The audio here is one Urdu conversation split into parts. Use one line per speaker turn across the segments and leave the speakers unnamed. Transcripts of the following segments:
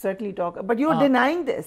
certainly talk, but you are denying this.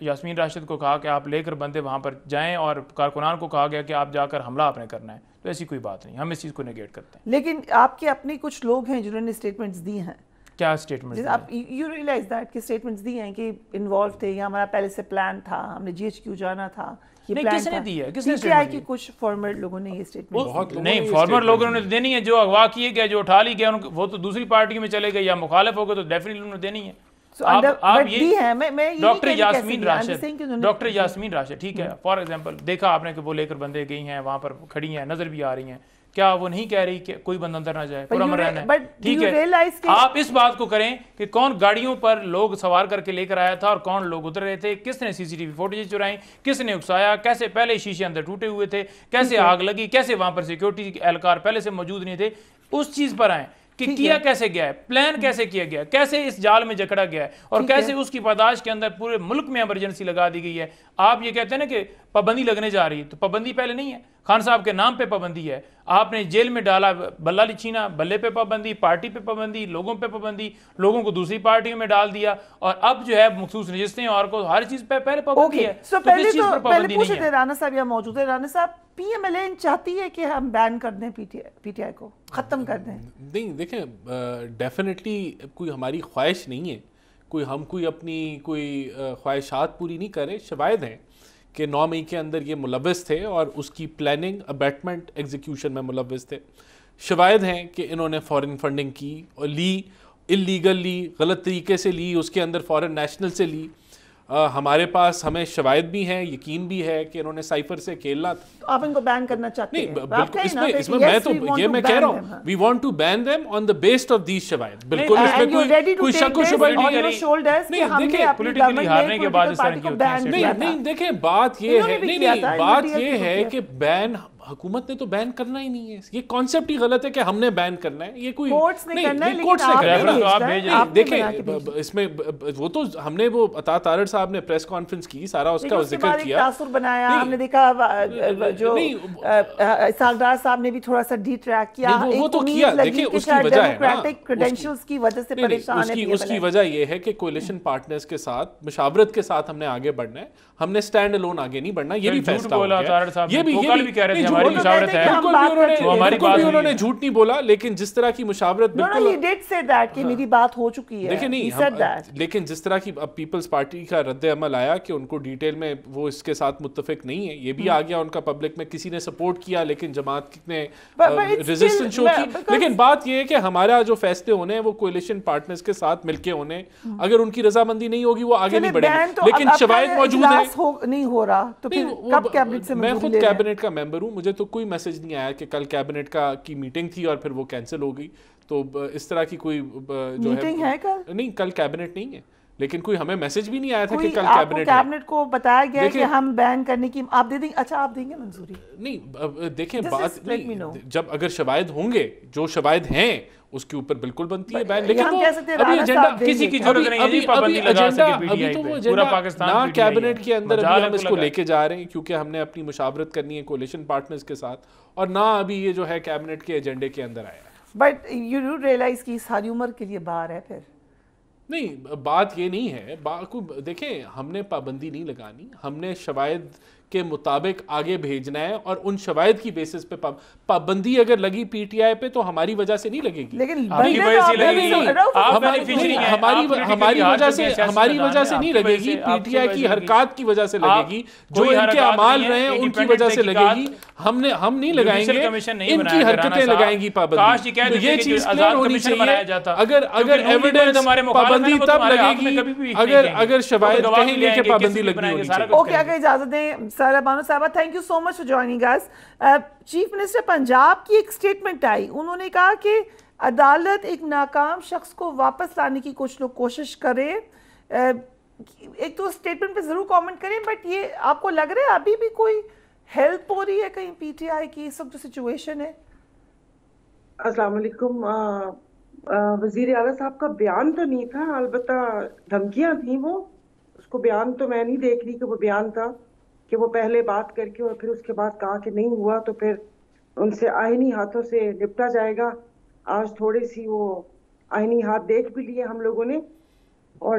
Yasmin Rashid کو کہا کہ آپ لے کر بندے وہاں پر جائیں اور کارکنان کو کہا گیا کہ آپ جا کر حملہ آپ نے کرنا ہے. تو ایسی کوئی بات نہیں, ہم اس چیز کو نیگیٹ کرتے ہیں.
لیکن آپ کے اپنے کچھ لوگ ہیں جنہوں نے اسٹیٹمنٹس دی ہیں.
کیا اسٹیٹمنٹ؟
آپ یو ریئلائز دیٹ کہ اسٹیٹمنٹس دی ہیں کہ انوالو تھے, یا ہمارا پہلے سے پلان تھا, ہم نے GHQ جانا تھا, یہ پلان
کس نے دی ہے؟ کس نے
اسٹیٹمنٹ کی کچھ فارمر لوگوں نے یہ اسٹیٹمنٹ
نہیں, فارمر لوگوں نے دینی ہے. جو اغوا کیے گئے, جو اٹھا لی گئے, وہ تو دوسری پارٹی میں چلے گئے یا مخالف ہو گئے, تو ڈیفینیٹلی انہوں نے دینی ہے. ڈاکٹر یاسمین راشد ٹھیک ہے, فار ایگزامپل دیکھا آپ نے کہ وہ لے کر بندے گئی ہیں, وہاں پر کھڑی ہیں, نظر بھی آ رہی ہیں, کیا وہ نہیں کہہ رہی کہ کوئی بندہ اندر نہ جائے, پورا امن رہنا ہے؟ ٹھیک ہے, آپ اس بات کو کریں کہ کون گاڑیوں پر لوگ سوار کر کے لے کر آیا تھا اور کون لوگ اتر رہے تھے, کس نے CCTV فوٹیج چرائیں, کس نے اکسایا, کیسے پہلے شیشے اندر ٹوٹے ہوئے تھے, کیسے آگ لگی, کیسے وہاں پر سیکیورٹی اہلکار پہلے سے موجود نہیں تھے. اس چیز پر آئیں کہ کیا کیسے گیا ہے, پلان کیسے کیا گیا ہے, کیسے اس جال میں جکڑا گیا ہے, اور کیسے اس کی پاداش کے اندر پورے ملک میں ایمرجنسی لگا دی گئی ہے. آپ یہ کہتے ہیں نا کہ پابندی لگنے جا رہی ہے, تو پابندی پہلے نہیں ہے, خان صاحب کے نام پہ پابندی ہے. آپ نے جیل میں ڈالا بلہ لچھینا, بلے پہ پابندی, پارٹی پہ پابندی, لوگوں پہ پابندی, لوگوں کو دوسری پارٹیوں میں ڈال دیا, اور اب جو ہے مخصوص نشستیں اور کو ہر چیز پہ پہلے پابندی ہے. تو کس چیز پر پابندی نہیں ہے؟
رانا صاحب یا موجود ہے, رانا صاحب PMLN چاہتی ہے کہ ہم بین کر دیں PTI کو, ختم کر دیں؟
نہیں دیکھیں, ڈیفینیٹلی کوئی ہماری خواہش نہیں ہے, ہم کوئی اپنی کوئی خواہشات پوری نہیں کریں. شواہد ہیں کہ 9 مئی کے اندر یہ ملوث تھے اور اس کی پلاننگ, ابیٹمنٹ, ایگزیکیوشن میں ملوث تھے. شواہد ہیں کہ انہوں نے فورن فنڈنگ کی اور لی, اللیگل لی, غلط طریقے سے لی, اس کے اندر فورن نیشنل سے لی. ہمارے پاس ہمیں شواہد بھی ہیں, یقین بھی ہے کہ انہوں نے سائفر سے کھیلنا تھا.
تو آپ ان کو بین کرنا چاہتے ہیں؟
نہیں بالکل, اس میں میں تو یہ میں کہہ رہا ہوں, we want to ban them on the based of these شواہد. بالکل اس میں کوئی شک و شبہ نہیں ہے. نہیں دیکھیں, بات یہ ہے, نہیں بات یہ ہے کہ بین حکومت نے تو بین کرنا ہی نہیں ہے. یہ کانسیپٹ ہی غلط ہے کہ ہم نے بین کرنا ہے. یہ کوئی دیکھیں, اس میں وہ تو ہم نے وہ عطا تارڑ صاحب نے پریس کانفرنس کی, سارا اس کا ذکر کیا,
تاثر بنایا. ہم نے دیکھا جو اسحاق ڈار صاحب نے بھی تھوڑا سا ڈی ٹریک کیا,
وہ تو کیا. دیکھیں اس کی وجہ ہے نا,
کریڈینشیلز کی وجہ سے پریشان ہے.
اس کی وجہ یہ ہے کہ کولیشن پارٹنرز کے ساتھ مشاورت کے ساتھ ہم نے آگے بڑھنا ہے, ہم نے سٹینڈ الون آگے نہیں بڑھنا. یہ بھی فیصلہ ہو گیا. یہ بھی کہہ رہے تھے ہماری مشاورت ہے, انہوں نے جھوٹ نہیں بولا, لیکن جس طرح کی مشاورت
میری بات ہو چکی ہے.
دیکھیں نہیں, لیکن جس طرح کی اب پیپلز پارٹی کا رد عمل آیا کہ ان کو ڈیٹیل میں وہ اس کے ساتھ متفق نہیں ہے, یہ بھی آ گیا ان کا پبلک میں. کسی نے سپورٹ کیا لیکن جماعت نے ریزسٹنس شو کی. لیکن بات یہ ہے کہ ہمارا جو فیصلے ہونے ہیں وہ کولیشن پارٹنرز کے ساتھ مل کے ہونے, اگر ان کی رضامندی نہیں ہوگی وہ آگے نہیں بڑھیں گے. لیکن شواہد موجود ہیں,
نہیں ہو رہا تو پھر کب کیبنٹ سے
میں خود کیبنٹ کا ممبر ہوں, مجھے تو کوئی میسج نہیں آیا کہ کل کیبنٹ کی میٹنگ تھی اور پھر وہ کینسل ہو گئی. تو اس طرح کی کوئی جو ہے نہیں, کل کیبنٹ نہیں ہے, لیکن کوئی ہمیں میسج بھی نہیں آیا تھا کہ کل
کیبنٹ کو بتایا گیا کہ ہم بین کرنے کی آپ دے دیں. اچھا آپ دیں گے منظوری؟
نہیں دیکھیں, بات جب اگر شواہد ہوں گے, جو شواہد ہیں اس کے اوپر بالکل بنتی ہے بین. لیکن ابھی ایجنڈا
کسی کی ضرورت نہیں ہے پابندی لگا سکے پی ٹی آئی پہ, پورا پاکستان
نہ کیبنٹ کے اندر ابھی ہم اس کو لے کے جا رہے ہیں کیونکہ ہم نے اپنی مشاورت کرنی ہے کولیشن پارٹنرز کے ساتھ, اور نہ ابھی یہ جو ہے کیبنٹ کے ایجنڈے کے اندر آیا.
بٹ یو ریئلائز کی ساری عمر کے لیے باہر ہے. پھر
نہیں, بات یہ نہیں ہے. دیکھیں ہم نے پابندی نہیں لگانی, ہم نے شواہد کے مطابق آگے بھیجنا ہے, اور ان شواہد کی بیسس پہ پابندی اگر لگی پی ٹی آئی پہ تو ہماری وجہ سے نہیں لگے گی.
لیکن
ہماری وجہ سے نہیں لگے گی, پی ٹی آئی کی حرکات کی وجہ سے لگے گی, جو ان کے اعمال رہے ہیں ان کی وجہ سے لگے گی. ہم نہیں لگائیں گے, ان کی حرکتیں لگائیں گی پابندی. یہ چیز کلیئر ہونی چاہیے. اگر ایویڈنس پابندی تب لگے گی اگر شواہد کہیں گے کہ پابندی لگنی ہونی چاہیے.
اوکے, اگر اجازت دیں سارا بانو صاحبہ, thank you so much for joining اس. چیف منسٹر پنجاب کی ایک سٹیٹمنٹ آئی, انہوں نے کہا کہ عدالت ایک ناکام شخص کو واپس لانے کی کچھ لوگ کوشش کرے. ایک تو سٹیٹمنٹ پہ ضرور کامنٹ کریں, بٹ یہ آپ کو لگ رہا ہے ابھی بھی کوئی ہیلپ ہو رہی ہے کہیں پی ٹی آئی کی اس وقت جو سچویشن ہے؟
السلام علیکم. وزیر اعلیٰ صاحب کا بیان تو نہیں تھا, البتہ دھمکیاں تھیں. وہ اس کو بیان تو میں نہیں دیکھ رہی کہ وہ بیان تھا کہ وہ پہلے بات کر کے اور پھر اس کے بعد کہا کہ نہیں ہوا تو پھر ان سے آئینی ہاتھوں سے نپٹا جائے گا. آج تھوڑی سی وہ آئینی ہاتھ دیکھ بھی لیے ہم لوگوں نے, اور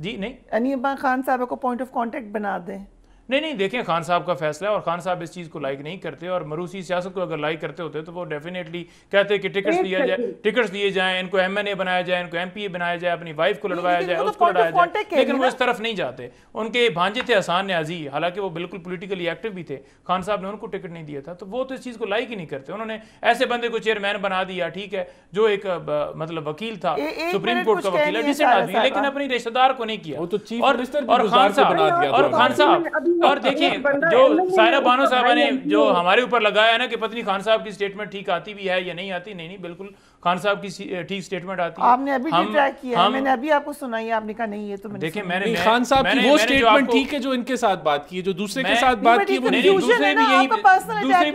جی نہیں
انیل امان خان صاحب کو پوائنٹ آف کانٹیکٹ بنا دیں.
نہیں دیکھیں خان صاحب کا فیصلہ ہے اور خان صاحب اس چیز کو لائک نہیں کرتے اور مروسی سیاست کو اگر لائک کرتے ہوتے تو وہ ڈیفینیٹلی کہتے کہ ٹکٹس دیے جائیں, ان کو ایم این اے بنایا جائے, ان کو ایم پی اے بنایا جائے, اپنی وائف کو لڑوایا جائے, اس کو لڑایا جائے, لیکن وہ اس طرف نہیں جاتے. ان کے بھانجے تھے حسان نیازی, حالانکہ وہ بالکل پولیٹیکلی ایکٹیو بھی تھے, خان صاحب نے ان کو ٹکٹ نہیں دیا تھا, تو وہ تو اس چیز کو لائک ہی نہیں کرتے. انہوں نے ایسے بندے کو چیئرمین بنا دیا, ٹھیک ہے, جو ایک مطلب وکیل تھا, سپریم کورٹ کا وکیل ہے, ڈیسنٹ آدمی, لیکن اپنی رشتہ دار کو نہیں کیا. اور خان صاحب اور دیکھیں جو سائرہ بانو صاحبہ نے جو ہمارے اوپر لگایا ہے نا کہ پتنی خان صاحب کی سٹیٹمنٹ ٹھیک آتی بھی ہے یا نہیں آتی, نہیں بالکل خان صاحب کی ٹھیک سٹیٹمنٹ آتی ہے.
آپ نے ابھی ٹریک کیا ہے, میں نے ابھی آپ کو سنائی, آپ نے کہا نہیں یہ تو
دیکھیں میں نے
خان صاحب کی وہ سٹیٹمنٹ ٹھیک ہے جو ان کے ساتھ بات کی ہے, جو دوسرے کے ساتھ بات کی وہ
دوسرے بھی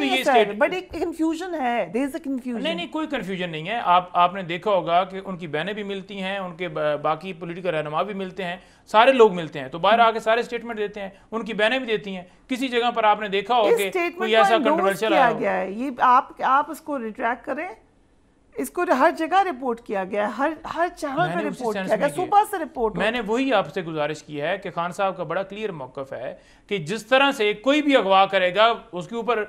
یہ
بٹ ایک کنفیوژن ہے, دیر از اے کنفیوژن.
نہیں کوئی کنفیوژن نہیں ہے. آپ نے دیکھا ہوگا کہ ان کی بہنیں بھی ملتی ہیں, ان کے باقی پولیٹیکل رہنما بھی ملتے ہیں, سارے لوگ ملتے ہیں, تو باہر آ کے سارے اسٹیٹمنٹ دیتے ہیں, ان کی بہنیں بھی دیتی ہیں. کسی جگہ پر آپ نے دیکھا ہو کہ کوئی ایسا کنٹروورشل آیا
گیا ہے, یہ آپ اس کو ریٹریکٹ کریں, اس کو ہر جگہ رپورٹ کیا گیا ہے, ہر چینل پہ رپورٹ کیا گیا, صبح سے رپورٹ.
میں نے وہی آپ سے گزارش کی ہے کہ خان صاحب کا بڑا کلیئر موقف ہے کہ جس طرح سے کوئی بھی اغوا کرے گا اس کے اوپر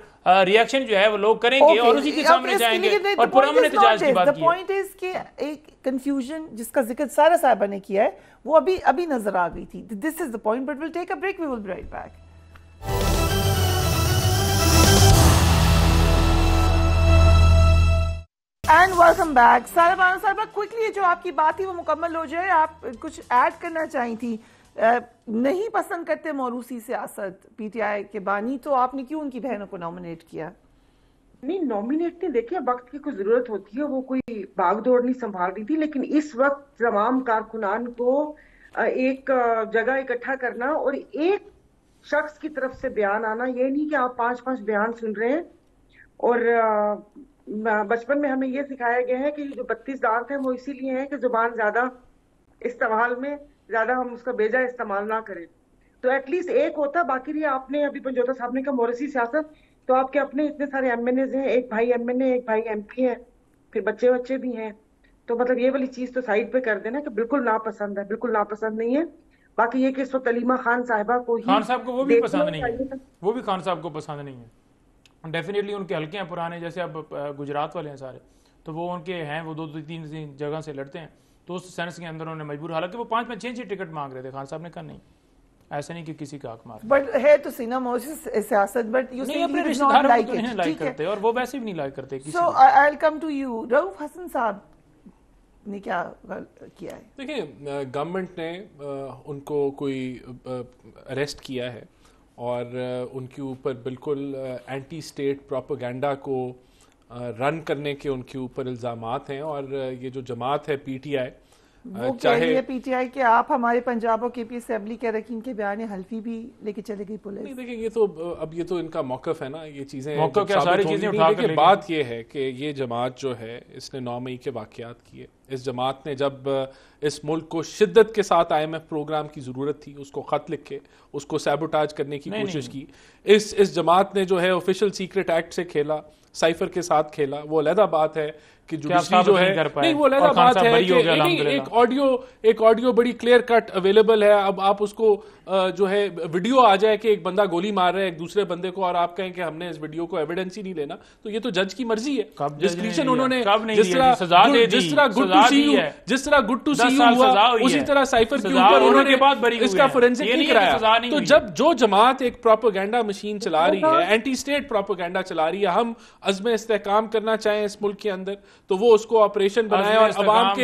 ریاکشن جو ہے وہ لوگ کریں گے اور اسی کے سامنے جائیں گے اور پرامن احتجاج کی بات کی ہے.
The point is کہ ایک کنفیوژن جس کا ذکر سارا صاحبہ نے کیا ہے وہ ابھی نظر آ گئی تھی. This is the point, but we'll take a break, we will be right back. And welcome back. Sara Bano صاحبہ, کوئکلی جو آپ کی بات تھی وہ مکمل ہو جائے. آپ کچھ ایڈ کرنا چاہی تھی. نہیں پسند کرتے موروثی سیاست پی ٹی آئی کے بانی, تو آپ نے کیوں ان کی بہنوں کو نامنیٹ کیا؟
نہیں نامنیٹ نہیں, دیکھیں وقت کی کوئی ضرورت ہوتی ہے, وہ کوئی بھاگ دوڑ نہیں سنبھال رہی تھی, لیکن اس وقت تمام کارکنان کو ایک جگہ اکٹھا کرنا اور ایک شخص کی طرف سے بیان آنا, یہ نہیں کہ آپ 5 بیان سن رہے ہیں. اور بچپن میں ہمیں یہ سکھایا گیا ہے کہ جو 32 دانت ہیں وہ اسی لیے ہیں کہ زبان زیادہ استعمال میں زیادہ ہم اس کا بیجا استعمال نہ کریں, تو ایٹ لیسٹ ایک ہوتا. باقی بھی آپ نے ابھی پنجوتا صاحب نے کہا موروثی سیاست, تو آپ کے اپنے اتنے سارے ایم این ایز ہیں, ایک بھائی ایم این اے, ایک بھائی ایم پی ہے, پھر بچے بھی ہیں, تو مطلب یہ والی چیز تو سائڈ پہ کر دینا کہ بالکل ناپسند ہے, بالکل ناپسند نہیں ہے. باقی یہ کہ اس وقت علیمہ خان صاحبہ کو
خان صاحب کو وہ بھی پسند نہیں ہے, وہ بھی خان صاحب کو پسند نہیں ہے. ڈیفینیٹلی ان کے حلقے ہیں پرانے, جیسے اب گجرات والے ہیں سارے, تو وہ ان کے ہیں, وہ 2-3 جگہ سے لڑتے ہیں, تو اس سینس کے اندر انہوں نے مجبور, حالانکہ وہ 5-6 ٹکٹ مانگ رہے تھے, خان صاحب نے کہا نہیں, ایسا نہیں کہ کسی کا حق مار.
بٹ ہے تو سینا موروثی سیاست, بٹ یو
نہیں اپنے رشتہ داروں کو نہیں لائک کرتے, اور وہ ویسے بھی نہیں لائک کرتے.
سو آئی ول کم ٹو یو. رؤف حسن صاحب نے کیا کیا ہے؟
دیکھیں گورنمنٹ نے ان کو کوئی اریسٹ کیا ہے اور ان کے اوپر بالکل اینٹی اسٹیٹ پروپیگنڈا کو رن کرنے کے ان کے اوپر الزامات ہیں. اور یہ جو جماعت ہے پی ٹی آئی,
وہ کہہ رہی ہے پی ٹی آئی کہ آپ ہمارے پنجاب اور کے پی اسمبلی کے اراکین کے بیان حلفی بھی لے کے چلے گئی پولیس.
نہیں دیکھیں یہ تو اب یہ تو ان کا موقف ہے نا, یہ چیزیں
ساری چیزیں اٹھا کر.
بات یہ ہے کہ یہ جماعت جو ہے اس نے 9 مئی کے واقعات کیے. اس جماعت نے جب اس ملک کو شدت کے ساتھ آئی ایم ایف پروگرام کی ضرورت تھی, اس کو خط لکھ کے اس کو سیبوٹاج کرنے کی کوشش کی. اس جماعت نے جو ہے آفیشیل سیکرٹ ایکٹ سے کھیلا, سائفر کے ساتھ کھیلا. وہ علیحدہ بات ہے کہ جوڈیشری جو ہے, نہیں وہ علیحدہ بات ہے کہ ایک آڈیو بڑی کلیئر کٹ اویلیبل ہے. اب آپ اس کو جو ہے ویڈیو آ جائے کہ ایک بندہ گولی مار رہا ہے ایک دوسرے بندے کو, اور آپ کہیں کہ ہم نے اس ویڈیو کو ایویڈنس ہی نہیں لینا, تو یہ تو جج کی مرضی ہے. ڈسکریشن انہوں نے جس طرح گڈ ٹو سی یو ہوا اسی طرح سائفر کے اوپر انہوں نے اس کا فورینسک نہیں کرایا. تو جب جو جماعت ایک پروپیگنڈا مشین چلا رہی ہے, اینٹی اسٹیٹ پروپیگنڈا چلا رہی ہے, ہم عزم استحکام کرنا چاہیں اس ملک کے اندر, تو وہ اس کو آپریشن بنائے اور عوام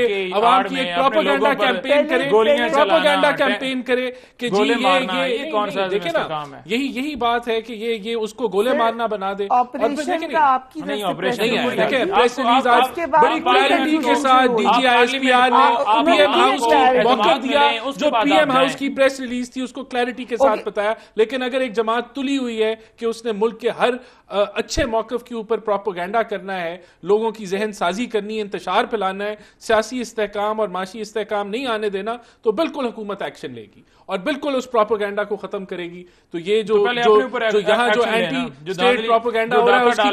کی ایک پروپیگنڈا کیمپین کرے کہ جی یہ دیکھیں نا, یہی بات ہے کہ یہ اس کو گولے مارنا بنا دے.
آپریشن کا آپ کی
دیکھیں پریس ریلیز آج بڑی کلیئرٹی کے ساتھ D G I S P R نے پی ایم ہاؤس کو موقع دیا, جو پی ایم ہاؤس کی پریس ریلیز تھی اس کو کلیئرٹی کے ساتھ بتایا. لیکن اگر ایک جماعت تلی ہوئی ہے کہ اس نے ملک کے ہر اچھے موقف کے اوپر پروپیگنڈا کرنا ہے, لوگوں کی ذہن سازی کرنی ہے, انتشار پھیلانا ہے, سیاسی استحکام اور معاشی استحکام نہیں آنے دینا, تو بالکل حکومت ایکشن لے گی اور بالکل اس پروپیگنڈا کو ختم کرے گی. تو یہ جو یہاں جو اینٹی اسٹیٹ پروپیگنڈا ہو رہا ہے اس کی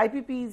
IPPs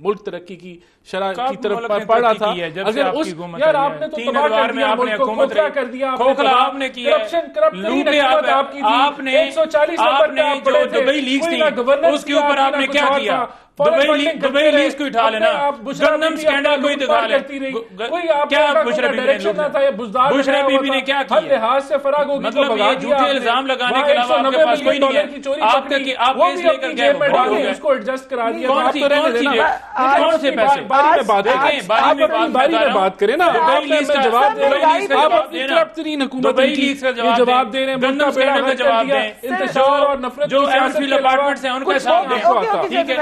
ملک ترقی کی شرح کی طرف پڑھ رہا تھا. اگر اس یار آپ نے تو تباہ کر دیا ملک کو, کھوکھلا کر دیا,
آپ نے کیا
کرپشن آپ کی تھی, 140 نمبر پہ آپ پڑے تھے,
دبئی لیگز تھی اس کے اوپر آپ نے کیا کیا؟ دبئی لیگز کو اٹھا لینا, گندم سکینڈل کو ہی دکھا لیں. کیا بشرا بی بی نے کیا کیا؟ مطلب یہ جھوٹے الزام لگانے کے علاوہ آپ کے پاس کوئی نہیں ہے. آپ کیس لے کر گئے بہت ہو گئے.
کو ایڈجسٹ کرا دیا.
کون سے پیسے؟
باری میں بات کریں نا, جواب دے رہے جواب دے رہے ہیں,
گندم سکینڈل کا جواب دیں.
انتشار اور نفرت
جو ایمفیل اپارٹمنٹس ہیں ان کا حساب دیں. ٹھیک ہے,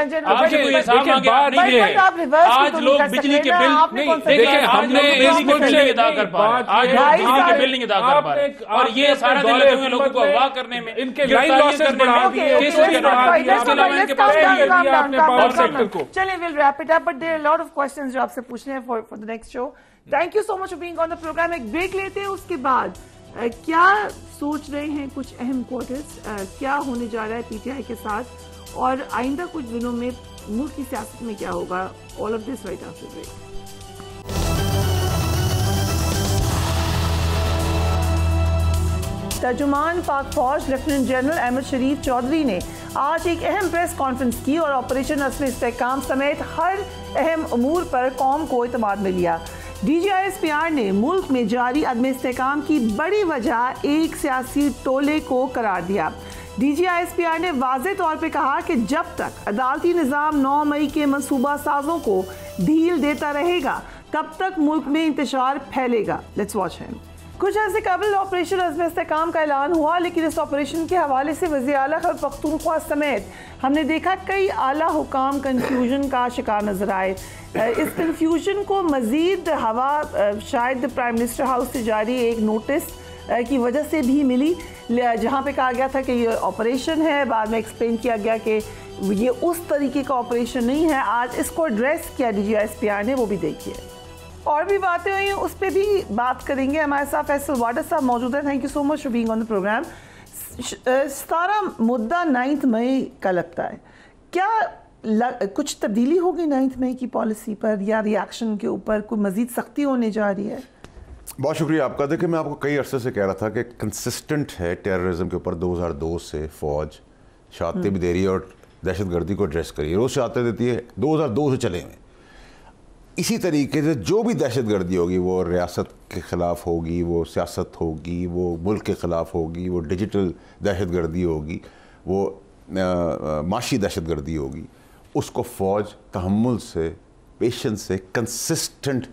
آج لوگ بجلی کے بل نہیں دیکھیں, ہم نے بل ادا کر پا رہے, آج بجلی کے بل نہیں ادا کر پا رہے, اور یہ سارا دن لگے ہوئے لوگوں کو اغوا کرنے میں,
ان کے لائن لاسز بڑھا دیے,
چلیں we'll wrap it up, but there are a lot of questions جو آپ سے پوچھنے ہیں for the next show. Thank you so much for being on the program. ایک بریک لیتے ہیں, اس کے بعد کیا سوچ رہے ہیں کچھ اہم کوارٹرز, کیا ہونے جا رہا ہے پی ٹی آئی کے ساتھ, اور آئندہ کچھ دنوں میں ملک کی سیاست میں کیا ہوگا. all of this right after break. ترجمان پاک فوج لیفٹیننٹ جنرل احمد شریف چودھری نے آج ایک اہم پریس کانفرنس کی اور آپریشن عصر استحکام سمیت ہر اہم امور پر قوم کو اعتماد میں لیا. D G I S P R نے ملک میں جاری عدم استحکام کی بڑی وجہ ایک سیاسی ٹولے کو قرار دیا. D G I S P R نے واضح طور پہ کہا کہ جب تک عدالتی نظام 9 مئی کے منصوبہ سازوں کو ڈھیل دیتا رہے گا تب تک ملک میں انتشار پھیلے گا. لیٹس واچ ہم. کچھ عرصے قبل آپریشن عزم استحکام کا اعلان ہوا, لیکن اس آپریشن کے حوالے سے وزیر اعلیٰ خیبر پختونخوا سمیت ہم نے دیکھا کئی اعلیٰ حکام کنفیوژن کا شکار نظر آئے. اس کنفیوژن کو مزید ہوا شاید پرائم منسٹر ہاؤس سے جاری ایک نوٹس کی وجہ سے بھی ملی, جہاں پہ کہا گیا تھا کہ یہ آپریشن ہے, بعد میں ایکسپلین کیا گیا کہ یہ اس طریقے کا آپریشن نہیں ہے. آج اس کو ایڈریس کیا D G I S P R نے, وہ بھی دیکھیے. اور بھی باتیں ہوئی ہیں, اس پہ بھی بات کریں گے. ہمارے ساتھ فیصل واڈر صاحب موجود ہیں. Thank you so much for being on the program. 17 مدعا 9 مئی کا لگتا ہے, کیا کچھ تبدیلی ہوگی 9 مئی کی پالیسی پر, یا ری ایکشن کے اوپر کوئی مزید سختی ہونے جا رہی ہے؟
بہت شکریہ آپ کا. دیکھیں, میں آپ کو کئی عرصے سے کہہ رہا تھا کہ کنسسٹنٹ ہے ٹیررزم کے اوپر 2002 سے فوج شہادتیں بھی دے رہی ہے اور دہشت گردی کو ایڈریس کری ہے, روز شہادتیں دیتی ہے, 2002 سے چلے ہوئے. اسی طریقے سے جو بھی دہشت گردی ہوگی, وہ ریاست کے خلاف ہوگی, وہ سیاست ہوگی, وہ ملک کے خلاف ہوگی, وہ ڈیجیٹل دہشت گردی ہوگی, وہ معاشی دہشت گردی ہوگی, اس کو فوج تحمل سے, پیشنس سے, کنسسٹنٹ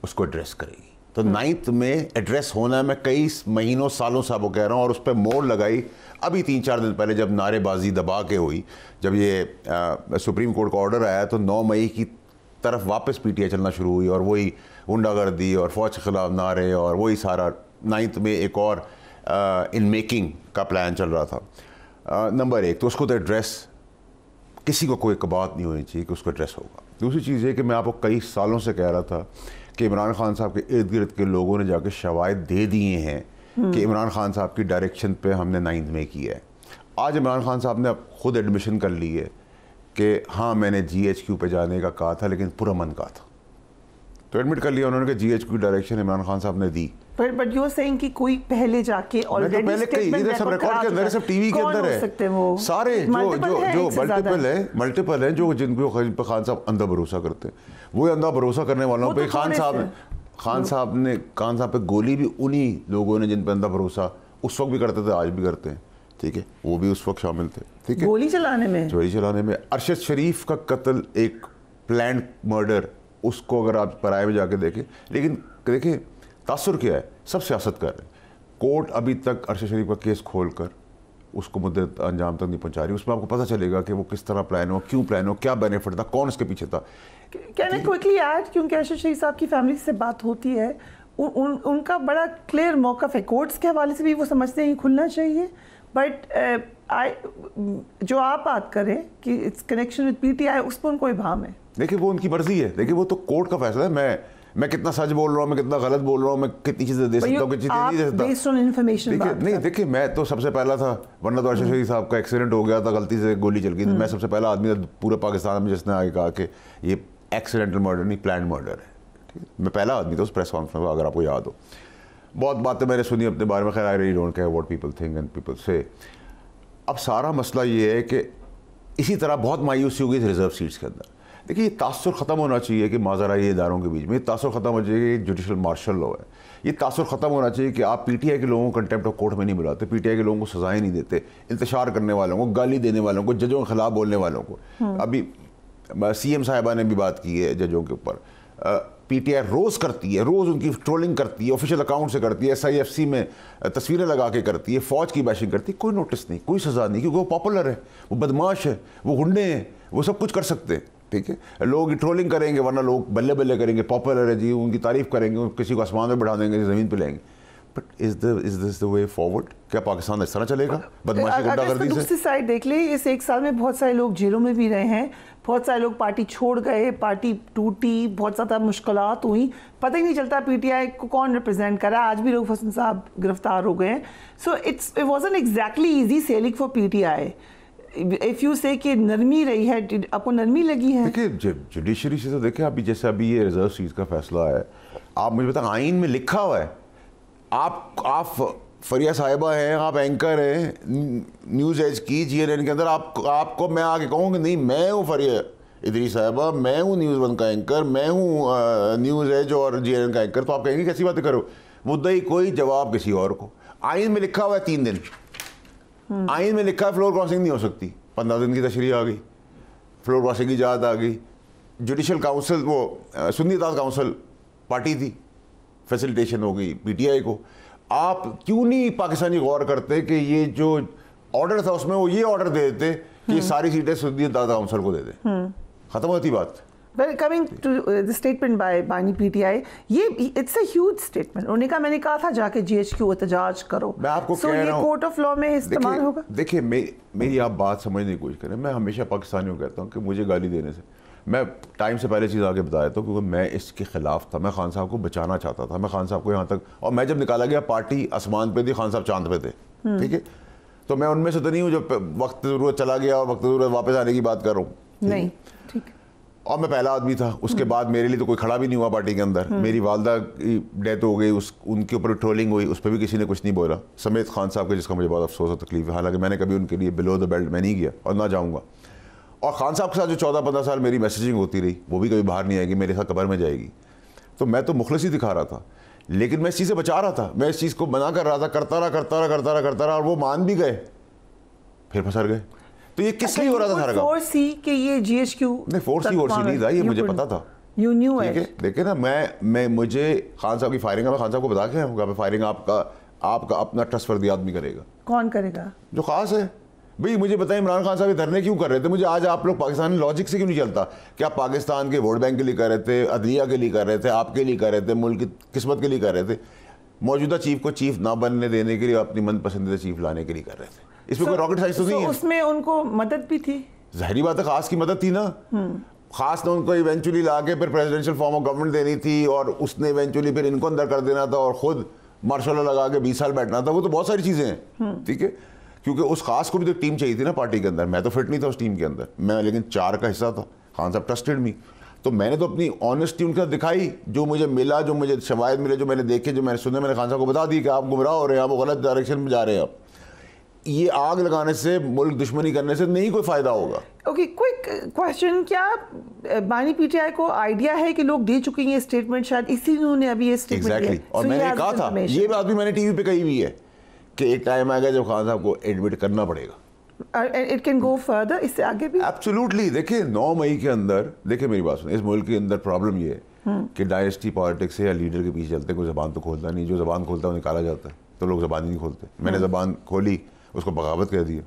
اس کو ایڈریس کرے گی. تو 9 میں ایڈریس ہونا ہے. میں کئی مہینوں سالوں سے آپ کو کہہ رہا ہوں, اور اس پہ موڑ لگائی ابھی 3-4 دن پہلے جب نعرے بازی دبا کے ہوئی, جب یہ سپریم کورٹ کا آرڈر آیا تو 9 مئی کی طرف واپس پی ٹی آئی چلنا شروع ہوئی, اور وہی غنڈہ گردی اور فوج کے خلاف نعرے, اور وہی سارا 9 میں ایک اور ان میکنگ کا پلان چل رہا تھا. نمبر 1 تو اس کو تو ایڈریس, کسی کو کوئی بات نہیں ہونی چاہیے کہ اس کو ایڈریس ہوگا. دوسری چیز یہ کہ میں آپ کو کئی سالوں سے کہہ رہا تھا کہ عمران خان صاحب کے ارد گرد کے لوگوں نے جا کے شواہد دے دیے ہیں کہ عمران خان صاحب کی ڈائریکشن پہ ہم نے 9 مئی کیا ہے. آج عمران خان صاحب نے خود ایڈمیشن کر لی ہے کہ ہاں میں نے جی ایچ کیو پہ جانے کا کہا تھا, لیکن پورا من کہا تھا, تو ایڈمٹ کر لیا انہوں نے کہ G H Q direction Imran Khan صاحب نے دی.
بٹ یو سینگ کہ کوئی پہلے جا کے
آلریڈی پہلے کئی ادھر سب ریکارڈ کے اندر, سب ٹی وی کے اندر ہے, سارے جو ملٹیپل ہیں, جو جن پہ خان صاحب اندھا بھروسہ کرتے ہیں, وہ اندھا بھروسہ کرنے والوں پہ خان صاحب پہ گولی بھی انہی لوگوں نے جن پہ اندھا بھروسہ اس وقت بھی کرتے تھے, آج بھی کرتے ہیں. ٹھیک ہے, وہ بھی اس وقت شامل تھے. ٹھیک ہے,
گولی چلانے میں.
ارشد شریف کا قتل ایک پلانڈ مرڈر, اس کو اگر آپ پرائے میں جا کے دیکھیں, لیکن دیکھیں تاثر کیا ہے, سب سیاست کر رہے ہیں. کورٹ ابھی تک ارشد شریف کا کیس کھول کر اس کو مدت انجام تک نہیں پہنچا رہی. اس میں آپ کو پتہ چلے گا کہ وہ کس طرح پلان ہو, کیوں پلان ہو, کیا بینیفٹ تھا, کون اس کے پیچھے تھا.
کین آئی کوئکلی ایڈ, کیونکہ ارشد شریف صاحب کی فیملی سے بات ہوتی ہے, ان کا بڑا کلیئر موقف ہے, کورٹس کے حوالے سے بھی وہ سمجھتے ہیں کھلنا چاہیے, بٹ جو آپ بات کریں کہ it's connection with P T I, اس پر ان کو ابہام ہے.
دیکھیں وہ ان کی مرضی ہے, دیکھیں وہ تو کورٹ کا فیصلہ ہے. میں کتنا سچ بول رہا ہوں, میں کتنا غلط بول رہا ہوں, میں کتنی چیزیں دے سکتا ہوں, کتنی چیزیں نہیں دے سکتا. نہیں دیکھیے میں تو سب سے پہلا تھا, ورنہ تو ارشد شریف صاحب کا ایکسیڈنٹ ہو گیا تھا, غلطی سے گولی چل گئی تھی. میں سب سے پہلا آدمی تھا پورے پاکستان میں جس نے آگے کہا کہ یہ ایکسیڈنٹل مرڈر نہیں پلانڈ مرڈر ہے. میں پہلا آدمی تھا اس پریس کانفرنس میں, اگر آپ کو یاد ہو. بہت باتیں میں نے سنی اپنے بارے میں, خیر I really don't care what people think and people سے. اب سارا مسئلہ یہ ہے کہ اسی طرح بہت مایوسی ہو گئی ریزرو سیٹس کے اندر. دیکھیے یہ تاثر ختم ہونا چاہیے کہ ماضرائی اداروں کے بیچ میں, یہ تاثر ختم ہونا چاہیے کہ جوڈیشل مارشل لا ہے, یہ تاثر ختم ہونا چاہیے کہ آپ پی ٹی آئی کے لوگوں کو کنٹیمپٹ آف کورٹ میں نہیں بلاتے, پی ٹی آئی کے لوگوں کو سزائیں نہیں دیتے, انتشار کرنے والوں کو, گالی دینے والوں کو, ججوں کے خلاف بولنے والوں کو. ابھی سی ایم صاحبہ نے بھی بات کی ہے ججوں کے اوپر. پی ٹی آئی روز کرتی ہے, روز ان کی ٹرولنگ کرتی ہے, آفیشیل اکاؤنٹ سے کرتی ہے, ایس آئی ایف سی میں تصویریں لگا کے کرتی ہے, فوج کی بیشنگ کرتی ہے, کوئی نوٹس نہیں, کوئی سزا نہیں, کیونکہ وہ پاپولر ہے, وہ بدماش ہے, وہ گنڈے ہیں, وہ سب کچھ کر سکتے ہیں. ٹھیک ہے, لوگ ٹرولنگ کریں گے, ورنہ لوگ بلے بلے کریں گے, پاپولر ہے جی, ان کی تعریف کریں گے, کسی کو آسمان میں بڑھا دیں گے, زمین پہ لیں گے. But is this the way forward? کیا پاکستان اس طرح چلے گا بدماشی غنڈہ گردی سے؟
دوسری سائڈ دیکھ لیں, اس ایک سال میں بہت سارے لوگ جیلوں میں بھی رہے ہیں, بہت سارے لوگ پارٹی چھوڑ گئے, پارٹی ٹوٹی, بہت زیادہ مشکلات ہوئی, پتہ ہی نہیں چلتا پی ٹی آئی کو کون ریپرزینٹ کر رہا ہے. آج بھی لوگ حسن صاحب گرفتار ہو گئے ہیں. So it wasn't exactly easy sailing for P T I. If you say کہ نرمی رہی ہے, آپ کو نرمی لگی ہے؟
دیکھیں جوڈیشری سے تو دیکھیں ابھی جیسے ابھی یہ ریزرو سیٹس کا فیصلہ ہے, آپ مجھے بتائیں آئین میں لکھا ہوا ہے, آپ فریہ صاحبہ ہیں, آپ اینکر ہیں نیوز ایج کی جی این این کے اندر, آپ کو میں آگے کہوں کہ نہیں میں ہوں فریہ ادریس صاحبہ, میں ہوں نیوز ون کا اینکر, میں ہوں نیوز ایج اور جی این این کا اینکر, تو آپ کہیں گے کیسی باتیں کرو, مدعی کوئی جواب کسی اور کو. آئین میں لکھا ہوا ہے 3 دن, آئین میں لکھا ہے فلور کراسنگ نہیں ہو سکتی, 15 دن کی تشریح آ گئی, فلور کراسنگ کی اجازت آ گئی. جوڈیشل کاؤنسل وہ سنی اطاعت کاؤنسل پارٹی تھی, فیسیلیٹیشن ہو گئی پی ٹی آئی کو. آپ کیوں نہیں پاکستانی غور کرتے کہ یہ جو آرڈر تھا اس میں وہ یہ آرڈر دے دیتے کہ یہ ساری سیٹیں سنی اطاعت کاؤنسل کو دے دیں, ختم ہوتی بات.
Well, coming to the statement by بانی پی ٹی آئی, یہ it's a huge statement. انہوں نے کہا میں نے کہا تھا جا کے جی ایچ کیو احتجاج کرو.
میں آپ کو
کہہ رہا ہوں, یہ کورٹ آف لا میں استعمال ہوگا.
دیکھیے میری آپ بات سمجھنے کی کوشش کریں. میں ہمیشہ پاکستانیوں کو کہتا ہوں کہ مجھے گالی دینے سے, میں ٹائم سے پہلے چیز آگے بتایا تھا کیونکہ میں اس کے خلاف تھا. میں خان صاحب کو بچانا چاہتا تھا, میں خان صاحب کو یہاں تک, اور میں جب نکالا گیا پارٹی آسمان پہ تھی, خان صاحب چاند پہ تھے. ٹھیک ہے, تو میں ان میں سے تو نہیں ہوں جو وقت ضرورت چلا گیا اور وقت ضرورت واپس آنے کی بات کر رہا ہوں.
نہیں ٹھیک,
اور میں پہلا آدمی تھا. اس کے بعد میرے لیے تو کوئی کھڑا بھی نہیں ہوا پارٹی کے اندر. میری والدہ کی ڈیتھ ہو گئی, ان کے اوپر ٹرولنگ ہوئی, اس پہ بھی کسی نے کچھ نہیں بولا, سمیت خان صاحب کے, جس کا مجھے بہت افسوس اور تکلیف ہے. حالانکہ میں نے کبھی ان کے لیے بلو دا بیلٹ میں نہیں کیا اور نہ جاؤں گا. اور خان صاحب کے ساتھ جو 14-15 سال میری میسیجنگ ہوتی رہی وہ بھی کبھی باہر نہیں آئے گی, میرے ساتھ قبر میں جائے گی. تو میں تو مخلص ہی دکھا رہا تھا, لیکن میں اس چیز سے بچا رہا تھا, میں اس چیز کو منع کر رہا تھا, کرتا رہا, اور وہ مان بھی گئے, پھر پھنسر گئے. تو یہ کس لیے ہو رہا تھا سارا کام؟
فورس ہی کہ یہ جی ایچ کیو
نہیں, فورس نہیں تھا, یہ مجھے پتا تھا.
یو نیو ہے.
دیکھیں نا, میں مجھے خان صاحب کی فائرنگ ہے, میں خان صاحب کو بتا کے آؤں, فائرنگ آپ کا اپنا ٹرسٹ وردی آدمی کرے گا.
کون کرے گا
جو خاص ہے. بھئی مجھے بتائیں عمران خان صاحب یہ دھرنے کیوں کر رہے تھے؟ مجھے آج آپ لوگ پاکستان لاجک سے کیوں نہیں چلتا کہ آپ پاکستان کے ووٹ بینک کے لیے کر رہے تھے, عدلیہ کے لیے کر رہے تھے, آپ کے لیے کر رہے تھے, ملک کی قسمت کے لیے کر رہے تھے, موجودہ چیف کو چیف نہ بننے دینے کے لیے اپنی من پسندیدہ چیف لانے کے لیے کر رہے تھے. اس میں کوئی راکٹ سائنس تو نہیں ہے.
اس میں ان کو مدد بھی تھی,
ظاہری بات ہے خاص کی مدد تھی نا. خاص نے ان کو ایونچولی لا کے پھر پریزیڈنشیل فارم آف گورنمنٹ دینی تھی, اور اس نے ایونچولی پھر ان کو اندر کر دینا تھا, اور خود مارشل لا لگا کے 20 سال بیٹھنا تھا. وہ تو بہت ساری چیزیں ہیں. ٹھیک ہے, کیونکہ اس خاص کو بھی تو ٹیم چاہیے تھی نا پارٹی کے اندر. میں تو فٹ نہیں تھا اس ٹیم کے اندر, میں لیکن 4 کا حصہ تھا. خان صاحب ٹرسٹڈ می, تو میں نے تو اپنی آنیسٹی ان کے ساتھ دکھائی. جو مجھے ملا, جو مجھے شواہد ملے, جو میں نے دیکھے, جو میں نے سنے, میں نے خان صاحب کو بتا دی کہ آپ گمراہ ہو رہے ہیں, آپ غلط ڈائریکشن میں جا رہے ہیں. آپ یہ آگ لگانے سے, ملک دشمنی کرنے سے نہیں کوئی فائدہ ہوگا.
اوکے, کوئک کویسچن, کیا بانی پی ٹی آئی کو آئیڈیا ہے کہ لوگ دے چکے ہیں یہ اسٹیٹمنٹ, شاید اسی لیے انہوں نے ابھی یہ اسٹیٹمنٹ دیا؟
اور میں نے کہا تھا, یہ بات بھی میں نے ٹی وی پہ کہی ہوئی ہے کہ ایک ٹائم آئے گا جب خان صاحب کو ایڈمٹ کرنا پڑے گا.
It can go further, اس سے آگے بھی.
ایبسولوٹلی. دیکھیں 9 مئی کے اندر, دیکھیں میری بات سنیں, اس ملک کے اندر پرابلم یہ ہے کہ ڈائنیسٹی پالیٹکس ہے یا لیڈر کے پیچھے چلتے, کوئی زبان تو کھولتا نہیں, جو زبان کھولتا ہے وہ نکالا جاتا ہے, تو لوگ زبان ہی نہیں کھولتے. میں نے زبان کھولی, اس کو بغاوت کہہ دی,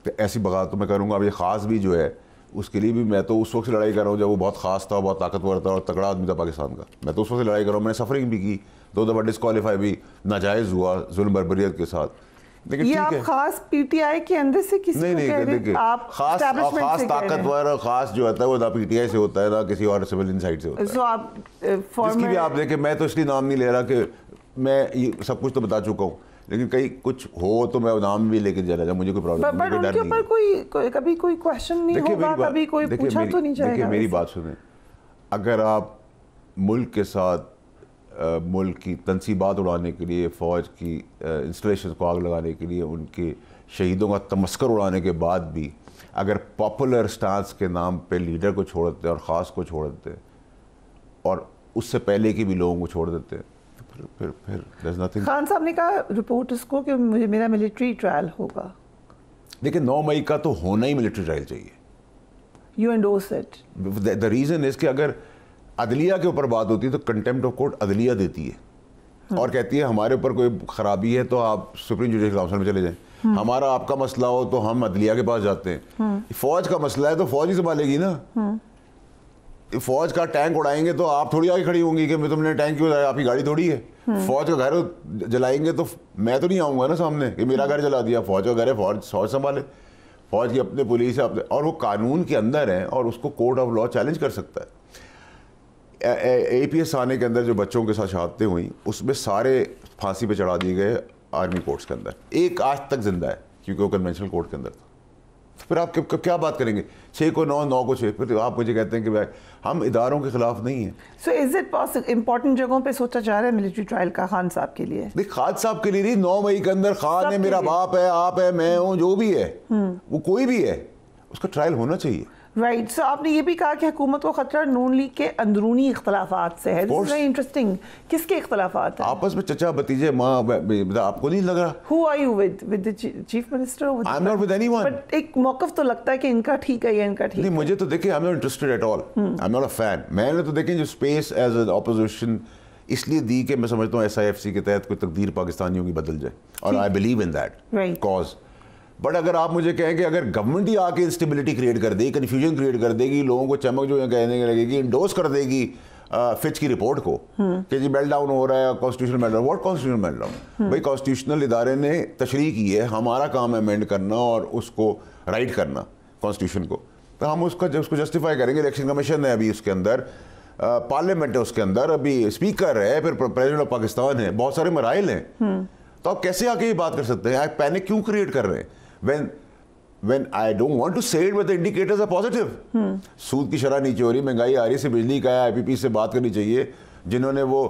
تو ایسی بغاوت تو میں کروں گا. اب یہ خاص بھی جو ہے اس کے لیے بھی میں تو اس وقت سے لڑائی کر رہا ہوں جب وہ بہت خاص تھا, بہت طاقتور تھا اور تگڑا آدمی تھا پاکستان کا. میں تو اس وقت سے لڑائی کر رہا ہوں, میں نے سفرنگ بھی کی, 2 دفعہ ڈسکوالیفائی بھی ناجائز ہوا, ظلم بربریت کے ساتھ.
یہ آپ خاص پی ٹی آئی کے اندر سے کسی کو کہہ رہے ہیں؟ آپ
خاص طاقتور اور خاص جو ہوتا ہے وہ نہ پی ٹی آئی سے ہوتا ہے نہ کسی اور سویلین سائڈ سے ہوتا ہے.
سو آپ
جس کی بھی آپ دیکھیں, میں تو اس لیے نام نہیں لے رہا کہ میں یہ سب کچھ تو بتا چکا ہوں, لیکن کہیں کچھ ہو تو میں نام بھی لے کے جا رہا, مجھے کوئی پرابلم نہیں,
ان کے اوپر کوئی کبھی کوئی کویشچن نہیں ہوگا, کبھی کوئی پوچھا تو نہیں جائے گا.
دیکھیں میری بات سنیں, اگر آپ ملک کے ساتھ ملک کی تنصیبات اڑانے کے لیے, فوج کی انسٹالیشنز کو آگ لگانے کے لیے, ان کے شہیدوں کا تمسخر اڑانے کے بعد بھی اگر پاپولر سٹانس کے نام پہ لیڈر کو چھوڑ دیتے اور خاص کو چھوڑ دیتے اور اس سے پہلے کی بھی لوگوں کو چھوڑ دیتے, پھر there's nothing.
خان صاحب نے کہا رپورٹ اس کو کہ مجھے میرا ملٹری ٹرائل ہوگا.
دیکھیں 9 مئی کا تو ہونا ہی ملٹری ٹرائل چاہیے.
You endorse it.
The reason is کہ اگر عدلیہ کے اوپر بات ہوتی ہے تو کنٹیمپٹ آف کورٹ عدلیہ دیتی ہے اور کہتی ہے ہمارے اوپر کوئی خرابی ہے تو آپ سپریم جوڈیشل کاؤنسل میں چلے جائیں, ہمارا آپ کا مسئلہ ہو تو ہم عدلیہ کے پاس جاتے ہیں. فوج کا مسئلہ ہے تو فوج ہی سنبھالے گی نا. فوج کا ٹینک اڑائیں گے تو آپ تھوڑی آگے کھڑی ہوں گی کہ تم نے ٹینک کیوں اڑایا, آپ کی گاڑی تھوڑی ہے. فوج کا گھر جلائیں گے تو میں تو نہیں آؤں گا نا سامنے کہ میرا گھر جلا دیا. فوج کا گھر ہے, فوج سنبھالے, فوج کی اپنے پولیس ہے اپنے, اور وہ قانون کے اندر ہے اور اس کو کورٹ آف لا چیلنج کر سکتا ہے. اے پی ایس آنے کے اندر جو بچوں کے ساتھ شہادتیں ہوئیں اس میں سارے پھانسی پہ چڑھا دیے گئے آرمی کورٹس کے اندر, ایک آج تک زندہ ہے کیونکہ وہ کنونشنل کورٹ کے اندر تھا. پھر آپ کیا بات کریں گے, 6 کو 9, 9 کو 6, پھر آپ مجھے کہتے ہیں کہ ہم اداروں کے خلاف نہیں ہیں.
سو از اٹ پاسبل امپورٹنٹ جگہوں پہ سوچا جا رہا ہے ملٹری ٹرائل کا خان صاحب کے لیے؟
دیکھ خان صاحب کے لیے نہیں, 9 مئی کے اندر خان ہے, میرا باپ ہے, آپ ہے, میں ہوں, جو بھی ہے وہ کوئی بھی ہے, اس کا ٹرائل ہونا چاہیے.
رائٹ. سو آپ نے یہ بھی کہا کہ حکومت کو خطرہ نون لیگ کے اندرونی اختلافات سے ہے. دس از ویری انٹرسٹنگ. کس کے اختلافات ہیں؟
آپس میں چچا بھتیجے, ماں, آپ کو نہیں لگ رہا؟
Who are you with the chief minister?
I'm not with anyone.
But ایک موقف تو لگتا ہے کہ ان کا ٹھیک ہے یا ان کا ٹھیک ہے.
نہیں, مجھے تو دیکھیں I'm not interested at all. I'm not a fan. میں نے تو دیکھیں جو اسپیس ایز اے اپوزیشن اس لیے دی کہ میں سمجھتا ہوں SIFC کے تحت کوئی تقدیر پاکستانیوں کی بدل جائے, اور I believe in that cause. But اگر آپ مجھے کہیں کہ اگر گورنمنٹ ہی آ کے انسٹیبلٹی کریٹ کر دے گی, کنفیوژن کریٹ کر دے گی, لوگوں کو چمک جو کہنے لگے گی, انڈورس کر دے گی فچ کی رپورٹ کو کہ جی میلٹ ڈاؤن ہو رہا ہے, constitutional melt down. What constitutional melt down? بھائی کانسٹیٹیوشنل ادارے نے تشریح کی ہے, ہمارا کام ہے امینڈ کرنا اور اس کو رائٹ کرنا کانسٹیٹیوشن کو, تو ہم اس کو جسٹیفائی کریں گے. الیکشن کمیشن ہے ابھی اس کے اندر, پارلیمنٹ ہے اس کے اندر, ابھی اسپیکر ہے, پھر پریزیڈنٹ آف پاکستان ہے, بہت سارے مراحل ہیں. تو آپ کیسے آ کے یہ بات کر سکتے ہیں؟ آپ پینک کیوں کریٹ کر رہے ہیں when I don't want to say it but the indicators are positive. سود کی شرح نیچے ہو رہی, مہنگائی آ رہی, سے بجلی کا ہے, IPP سے بات کرنی چاہیے. جنہوں نے وہ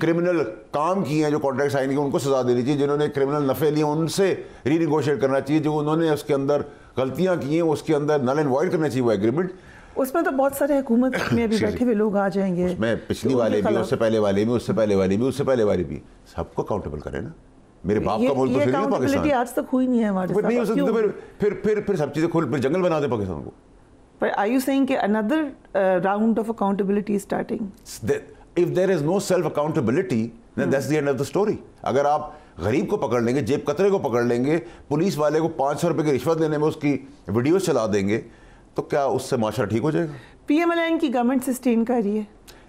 کرمنل کام کیے ہیں, جو کانٹریکٹ سائن کیے, ان کو سزا دینی چاہیے. جنہوں نے کرمنل نفع لیے ان سے ری نیگوشیٹ کرنا چاہیے. جو انہوں نے اس کے اندر غلطیاں کی ہیں اس کے اندر نل اینڈ وائڈ کرنا چاہیے وہ ایگریمنٹ.
اس میں تو بہت سارے حکومت میں ابھی بیٹھے ہوئے لوگ آ جائیں گے,
اس میں پچھلی والے بھی, اس سے پہلے والے بھی, اس سے پہلے والے بھی, اس سے پہلے والے بھی, سب کو اکاؤنٹیبل کریں نا. میرے باپ کا ملک تو نہیں ہے پاکستان,
آج تک ہوئی نہیں ہے ہمارے ساتھ.
نہیں ہو سکتی. پھر سب چیزیں کھول, پھر جنگل بنا دے پاکستان کو.
But are you saying کہ another round of accountability is starting?
If there is no self accountability, then that's the end of the story. اگر آپ غریب کو پکڑ لیں گے, جیب کترے کو پکڑ لیں گے, پولیس والے کو 500 روپے کی رشوت دینے میں اس کی ویڈیوز چلا دیں گے, تو کیا اس سے معاشرہ ٹھیک ہو جائے گا؟
PMLN کی گورنمنٹ سسٹین کر رہی ہے.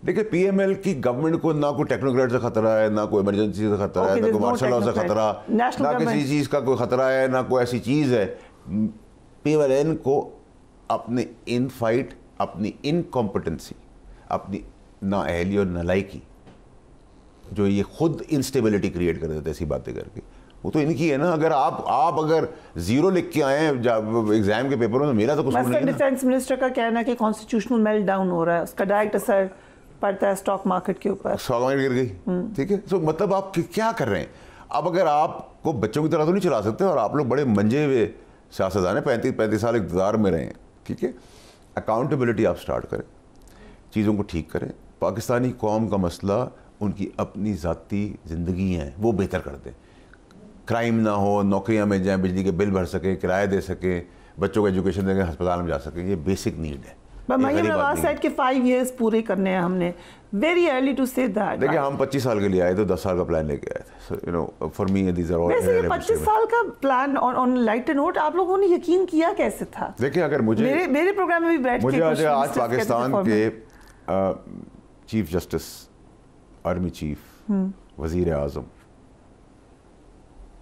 دیکھیں PML کی گورنمنٹ کو نہ کوئی ٹیکنوکریٹ سے خطرہ ہے, نہ کوئی ایمرجنسی سے خطرہ ہے, نہ کوئی مارشل لاء سے خطرہ, نہ کسی چیز کا کوئی خطرہ ہے, نہ کوئی ایسی چیز ہے. PMLN کو اپنے ان فائٹ, اپنی انکمپٹنسی, اپنی نااہلی اور نالائکی, جو یہ خود انسٹیبلٹی کریٹ کر دیتے ایسی باتیں کر کے, وہ تو ان کی ہے نا. اگر آپ اگر 0 لکھ کے آئے ہیں ایگزام کے پیپروں میں, میرا تو قصور نہیں ہے نا.
ڈیفینس منسٹر کا کہنا ہے کہ کانسٹیٹیوشنل میلٹ ڈاؤن ہو رہا ہے, اس کا ڈائریکٹ اثر پڑتا ہے اسٹاک مارکیٹ کے اوپر,
اسٹاک مارکیٹ گر گئی. ٹھیک ہے, سو مطلب آپ کیا کر رہے ہیں اب؟ اگر آپ کو بچوں کی طرح تو نہیں چلا سکتے, اور آپ لوگ بڑے منجے ہوئے سیاستدان ہیں, 35 سال اقتدار میں رہے ہیں. ٹھیک ہے, اکاؤنٹیبلٹی آپ سٹارٹ کریں, چیزوں کو ٹھیک کریں. پاکستانی قوم کا مسئلہ ان کی اپنی ذاتی زندگی ہیں, وہ بہتر کر دیں. کرائم نہ ہو, نوکریاں مل جائیں, بجلی کے بل بھر سکیں, کرایہ دے سکیں, بچوں کو ایجوکیشن دے کے ہسپتال میں جا سکیں, یہ بیسک نیڈ ہے.
مریم نواز صاحب کے 5 years پورے کرنے ہیں ہم نے. ویری ارلی ٹو سے دیٹ.
دیکھیں ہم 25 سال کے لیے آئے تو 10 سال کا پلان لے کے آئے تھے. You know for me these are all.
ویسے یہ 25 سال کا پلان آن لائٹ نوٹ آپ لوگوں نے یقین کیا کیسے تھا؟
دیکھیں اگر مجھے
میرے پروگرام میں بھی بیٹھ کے
آج پاکستان کے چیف جسٹس, آرمی چیف, وزیر اعظم,